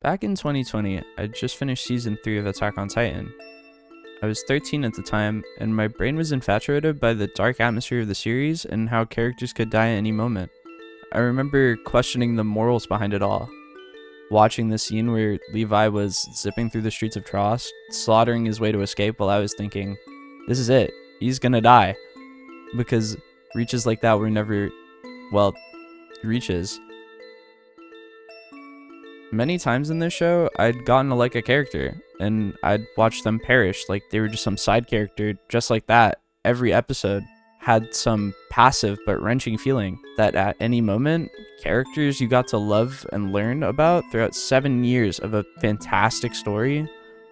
Back in 2020, I just finished season 3 of Attack on Titan. I was 13 at the time, and my brain was infatuated by the dark atmosphere of the series and how characters could die at any moment. I remember questioning the morals behind it all. Watching the scene where Levi was zipping through the streets of Trost, slaughtering his way to escape, while I was thinking, this is it, he's gonna die. Because reaches like that were never, well, reaches. Many times in this show, I'd gotten to like a character, and I'd watch them perish like they were just some side character. Just like that, every episode had some passive but wrenching feeling that at any moment, characters you got to love and learn about throughout 7 years of a fantastic story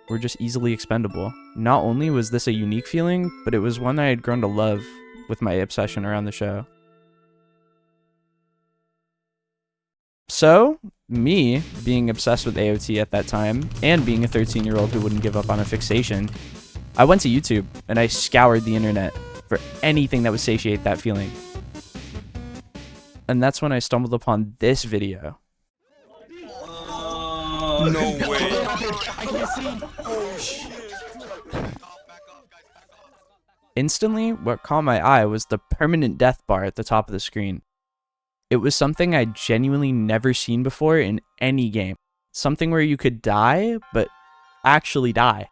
were just easily expendable. Not only was this a unique feeling, but it was one I had grown to love with my obsession around the show. So, me being obsessed with AOT at that time, and being a 13-year-old who wouldn't give up on a fixation, I went to YouTube and I scoured the internet for anything that would satiate that feeling. And that's when I stumbled upon this video. No way. Instantly, what caught my eye was the permanent death bar at the top of the screen. It was something I'd genuinely never seen before in any game. Something where you could die, but actually die.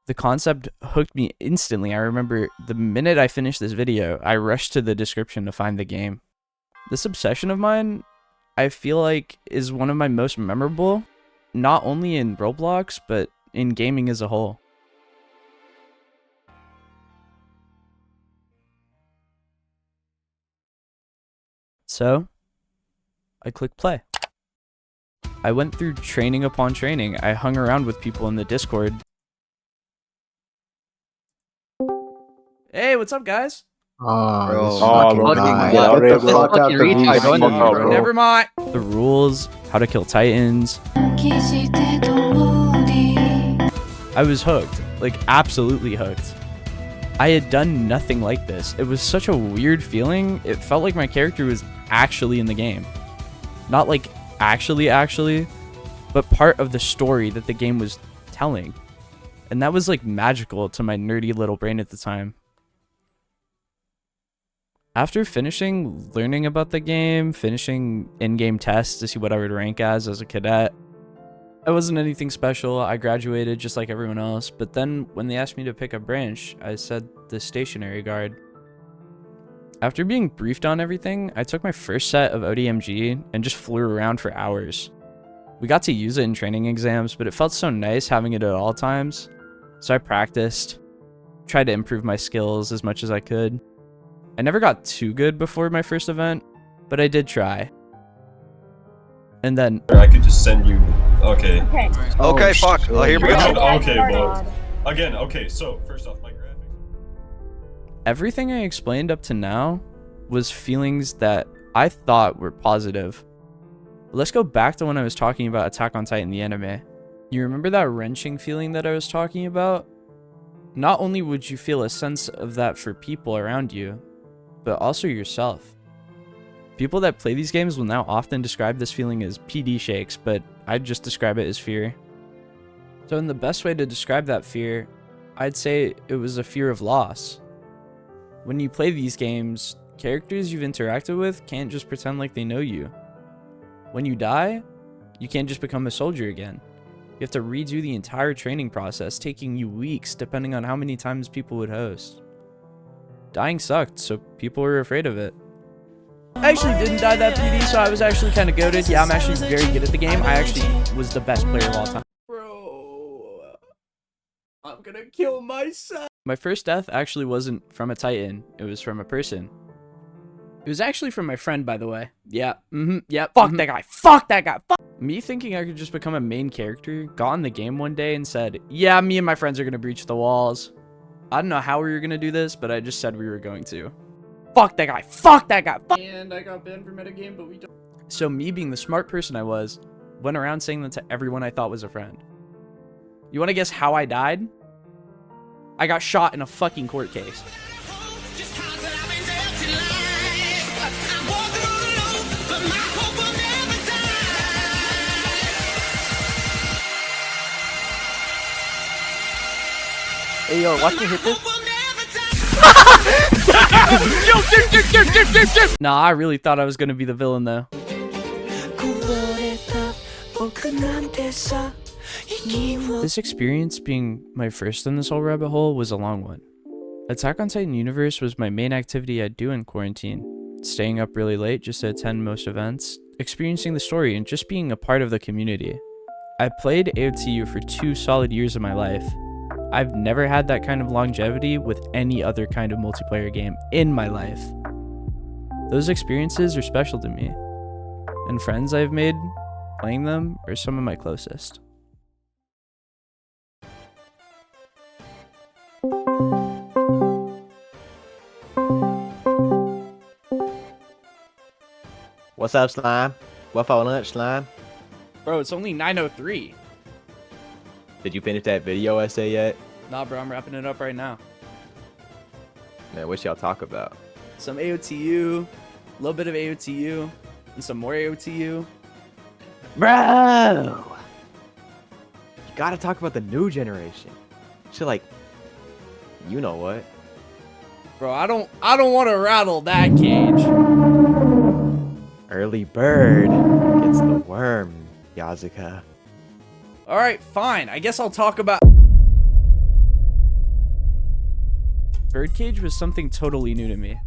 The concept hooked me instantly. I remember the minute I finished this video, I rushed to the description to find the game. This obsession of mine, I feel like, is one of my most memorable, not only in Roblox, but in gaming as a whole. So, I clicked play. I went through training upon training. I hung around with people in the Discord. Hey, what's up, guys? Never mind. The rules, how to kill Titans. I was hooked, like absolutely hooked. I had done nothing like this. It was such a weird feeling. It felt like my character was actually in the game. Not like actually, but part of the story that the game was telling. And that was like magical to my nerdy little brain at the time. After finishing learning about the game, finishing in-game tests to see what I would rank as a cadet, I wasn't anything special. I graduated just like everyone else, but then when they asked me to pick a branch, I said the stationary guard. After being briefed on everything, I took my first set of ODMG and just flew around for hours. We got to use it in training exams, but it felt so nice having it at all times. So I practiced, tried to improve my skills as much as I could. I never got too good before my first event, but I did try. And then I could just send you. Okay. Okay, fuck. Oh, here we go. Okay, boys. Again, okay, so first off, my graphics. Everything I explained up to now was feelings that I thought were positive. But let's go back to when I was talking about Attack on Titan, the anime. You remember that wrenching feeling that I was talking about? Not only would you feel a sense of that for people around you, but also yourself. People that play these games will now often describe this feeling as PD shakes, but I'd just describe it as fear. So in the best way to describe that fear, I'd say it was a fear of loss. When you play these games, characters you've interacted with can't just pretend like they know you. When you die, you can't just become a soldier again. You have to redo the entire training process, taking you weeks depending on how many times people would host. Dying sucked, so people were afraid of it. I actually didn't die that PD, so I was actually kind of goated. Yeah, I'm actually very good at the game. I actually was the best player of all time. Bro, I'm gonna kill myself. My first death actually wasn't from a Titan. It was from a person. It was actually from my friend, by the way. Yeah, fuck that guy. Fuck that guy. Fuck. Me thinking I could just become a main character, got in the game one day and said, yeah, me and my friends are gonna breach the walls. I don't know how we were gonna do this, but I just said we were going to. Fuck that guy. Fuck that guy. Fuck. And I got banned from metagame, but we don't. So me being the smart person I was, went around saying that to everyone I thought was a friend. You wanna guess how I died? I got shot in a fucking court case. Hey, yo, watch me hit this. Nah, I really thought I was gonna be the villain though. This experience being my first in this whole rabbit hole was a long one. Attack on Titan Universe was my main activity I'd do in quarantine, staying up really late just to attend most events, experiencing the story, and just being a part of the community. I played AOTU for 2 solid years of my life. I've never had that kind of longevity with any other kind of multiplayer game in my life. Those experiences are special to me, and friends I've made playing them are some of my closest. What's up, Slime? What for lunch, Slime? Bro, it's only 9:03. Did you finish that video essay yet? Nah, bro, I'm wrapping it up right now. Man, what y'all talk about? Some AOTU, a little bit of AOTU, and some more AOTU. Bro! You gotta talk about the new generation. Shit like, you know what? Bro, I don't want to rattle that cage. Early bird gets the worm, Yazuka. All right, fine. I guess I'll talk about. Birdcage was something totally new to me.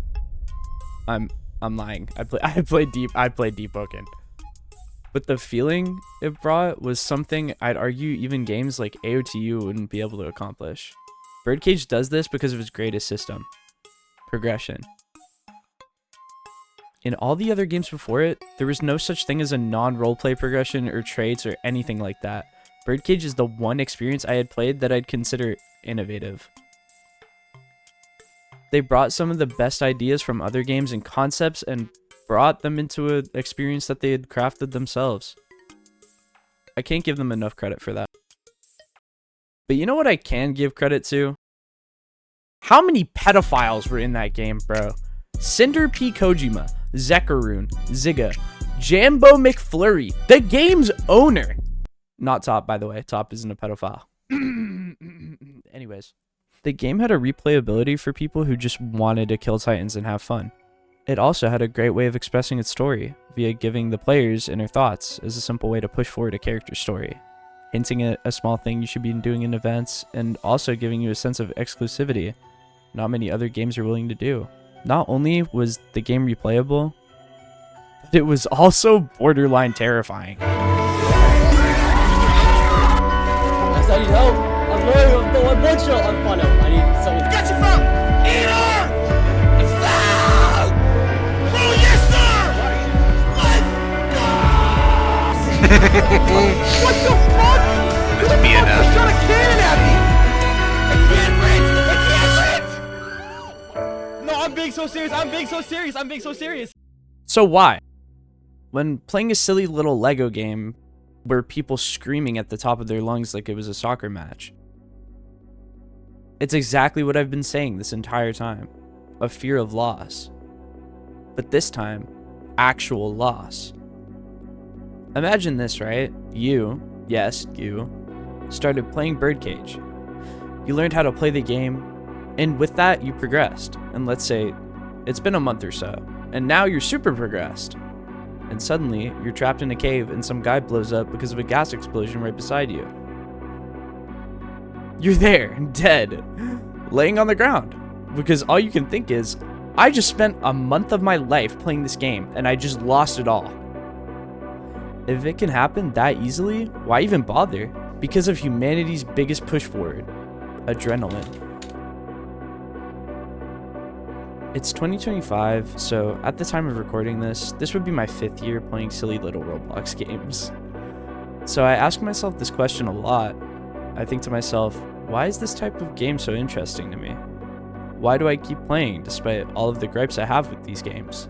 I'm lying. I played Deep Oaken. But the feeling it brought was something I'd argue even games like AOTU wouldn't be able to accomplish. Birdcage does this because of its greatest system: progression. In all the other games before it, there was no such thing as a non-roleplay progression or traits or anything like that. Birdcage is the one experience I had played that I'd consider innovative. They brought some of the best ideas from other games and concepts and brought them into an experience that they had crafted themselves. I can't give them enough credit for that. But you know what I can give credit to? How many pedophiles were in that game, bro? Cinder P. Kojima, Zekaroon, Zigga, Jambo McFlurry, the game's owner. Not Top, by the way. Top isn't a pedophile. Anyways, the game had a replayability for people who just wanted to kill Titans and have fun. It also had a great way of expressing its story via giving the players inner thoughts as a simple way to push forward a character's story, hinting at a small thing you should be doing in events, and also giving you a sense of exclusivity not many other games are willing to do. Not only was the game replayable, but it was also borderline terrifying. I need help. I'm literally the one shot. I'm fine. I need someone. Get you from Eater! Stop! Oh yes, sir! What the fuck? It's Midna. Shot a cannon at me! I can't breathe! No, I'm being so serious. I'm being so serious. I'm being so serious. So why? When playing a silly little Lego game where people screaming at the top of their lungs like it was a soccer match. It's exactly what I've been saying this entire time. A fear of loss. But this time, actual loss. Imagine this, right? You, yes, you, started playing Birdcage. You learned how to play the game, and with that, you progressed. And let's say it's been a month or so, and now you're super progressed. And suddenly, you're trapped in a cave and some guy blows up because of a gas explosion right beside you. You're there, dead, laying on the ground. Because all you can think is, I just spent a month of my life playing this game and I just lost it all. If it can happen that easily, why even bother? Because of humanity's biggest push forward, adrenaline. It's 2025, so at the time of recording this would be my 5th year playing silly little Roblox games. So I ask myself this question a lot. I think to myself, why is this type of game so interesting to me? Why do I keep playing despite all of the gripes I have with these games?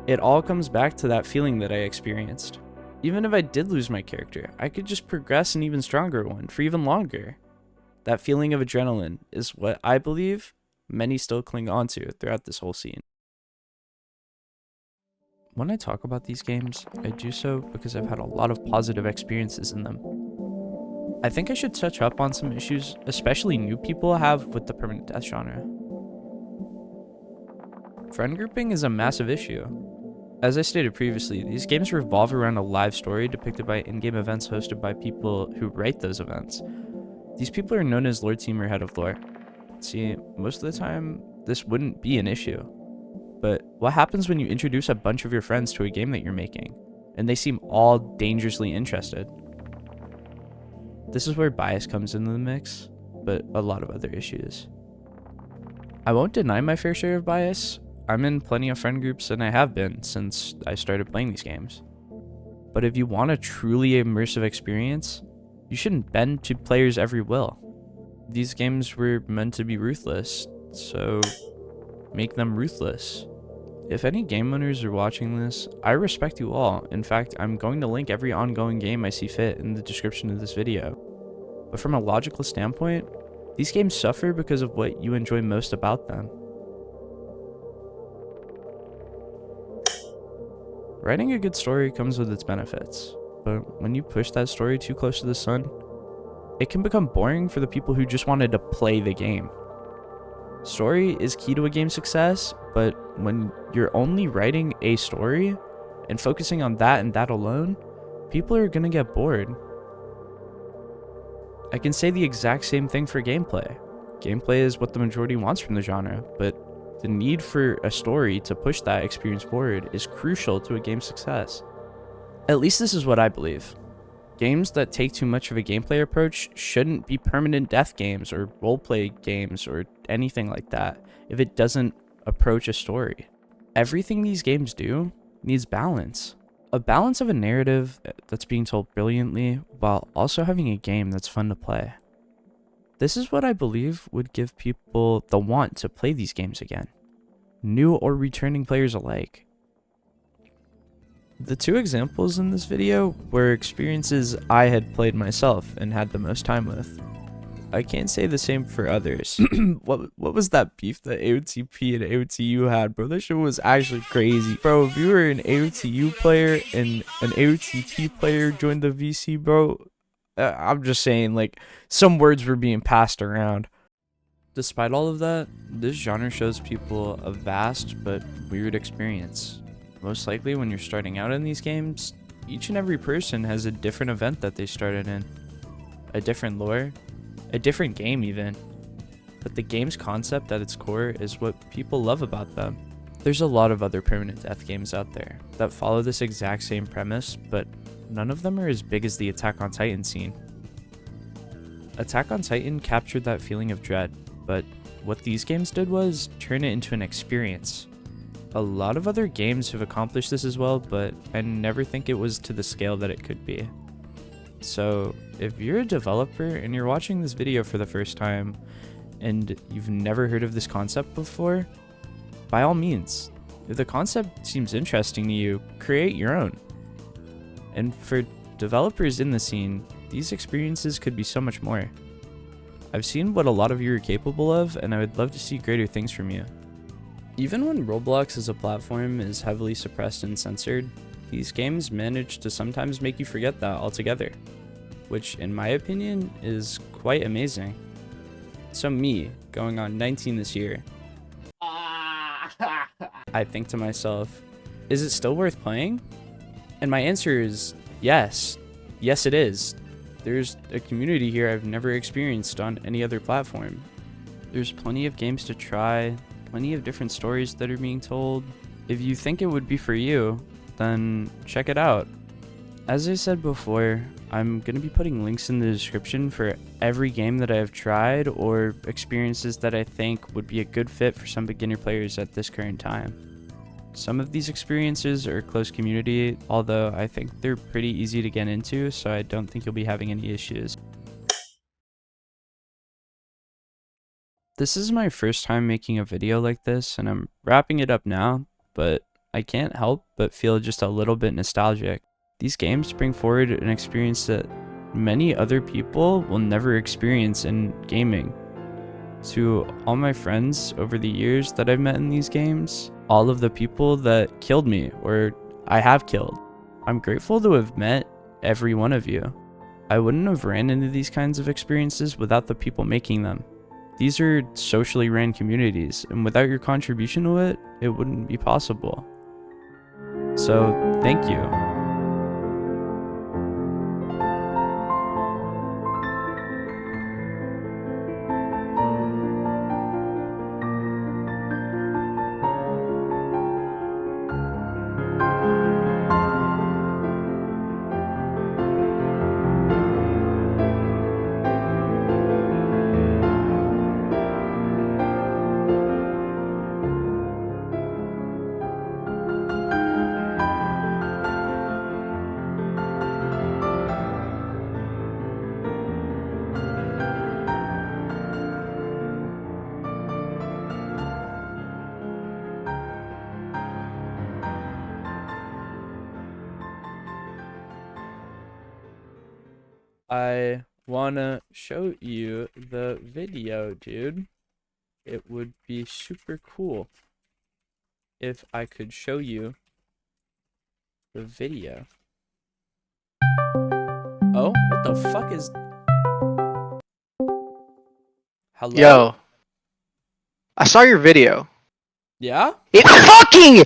It all comes back to that feeling that I experienced. Even if I did lose my character, I could just progress an even stronger one for even longer. That feeling of adrenaline is what I believe many still cling onto throughout this whole scene. When I talk about these games, I do so because I've had a lot of positive experiences in them. I think I should touch up on some issues, especially new people have with the permanent death genre. Friend grouping is a massive issue. As I stated previously, these games revolve around a live story depicted by in-game events hosted by people who write those events. These people are known as lore team or head of lore. See, most of the time, this wouldn't be an issue. But what happens when you introduce a bunch of your friends to a game that you're making, and they seem all dangerously interested? This is where bias comes into the mix, but a lot of other issues. I won't deny my fair share of bias. I'm in plenty of friend groups, and I have been since I started playing these games. But if you want a truly immersive experience, you shouldn't bend to players' every will. These games were meant to be ruthless, so make them ruthless. If any game owners are watching this, I respect you all. In fact, I'm going to link every ongoing game I see fit in the description of this video. But from a logical standpoint, these games suffer because of what you enjoy most about them. Writing a good story comes with its benefits, but when you push that story too close to the sun, it can become boring for the people who just wanted to play the game. Story is key to a game's success, but when you're only writing a story and focusing on that and that alone, people are gonna get bored. I can say the exact same thing for gameplay. Gameplay is what the majority wants from the genre, but the need for a story to push that experience forward is crucial to a game's success. At least this is what I believe. Games that take too much of a gameplay approach shouldn't be permanent death games or roleplay games or anything like that if it doesn't approach a story. Everything these games do needs balance. A balance of a narrative that's being told brilliantly while also having a game that's fun to play. This is what I believe would give people the want to play these games again, new or returning players alike. The two examples in this video were experiences I had played myself and had the most time with. I can't say the same for others. What was that beef that AOTP and AOTU had, bro? That shit was actually crazy. Bro, if you were an AOTU player and an AOTP player joined the VC, bro, I'm just saying, like, some words were being passed around. Despite all of that, this genre shows people a vast but weird experience. Most likely when you're starting out in these games, each and every person has a different event that they started in, a different lore, a different game even. But the game's concept at its core is what people love about them. There's a lot of other permanent death games out there that follow this exact same premise, but none of them are as big as the Attack on Titan scene. Attack on Titan captured that feeling of dread, but what these games did was turn it into an experience. A lot of other games have accomplished this as well, but I never think it was to the scale that it could be. So if you're a developer and you're watching this video for the first time and you've never heard of this concept before, by all means, if the concept seems interesting to you, create your own. And for developers in the scene, these experiences could be so much more. I've seen what a lot of you are capable of, and I would love to see greater things from you. Even when Roblox as a platform is heavily suppressed and censored, these games manage to sometimes make you forget that altogether, which in my opinion is quite amazing. So me, going on 19 this year, I think to myself, is it still worth playing? And my answer is yes. Yes, it is. There's a community here I've never experienced on any other platform. There's plenty of games to try, plenty of different stories that are being told. If you think it would be for you, then check it out. As I said before, I'm going to be putting links in the description for every game that I have tried or experiences that I think would be a good fit for some beginner players at this current time. Some of these experiences are close community, although I think they're pretty easy to get into, so I don't think you'll be having any issues. This is my first time making a video like this, and I'm wrapping it up now, but I can't help but feel just a little bit nostalgic. These games bring forward an experience that many other people will never experience in gaming. To all my friends over the years that I've met in these games, all of the people that killed me or I have killed, I'm grateful to have met every one of you. I wouldn't have ran into these kinds of experiences without the people making them. These are socially ran communities, and without your contribution to it, it wouldn't be possible. So, thank you. I wanna show you the video, dude. It would be super cool if I could show you the video. Oh, what the fuck is... Hello? Yo, I saw your video. Yeah? It fucking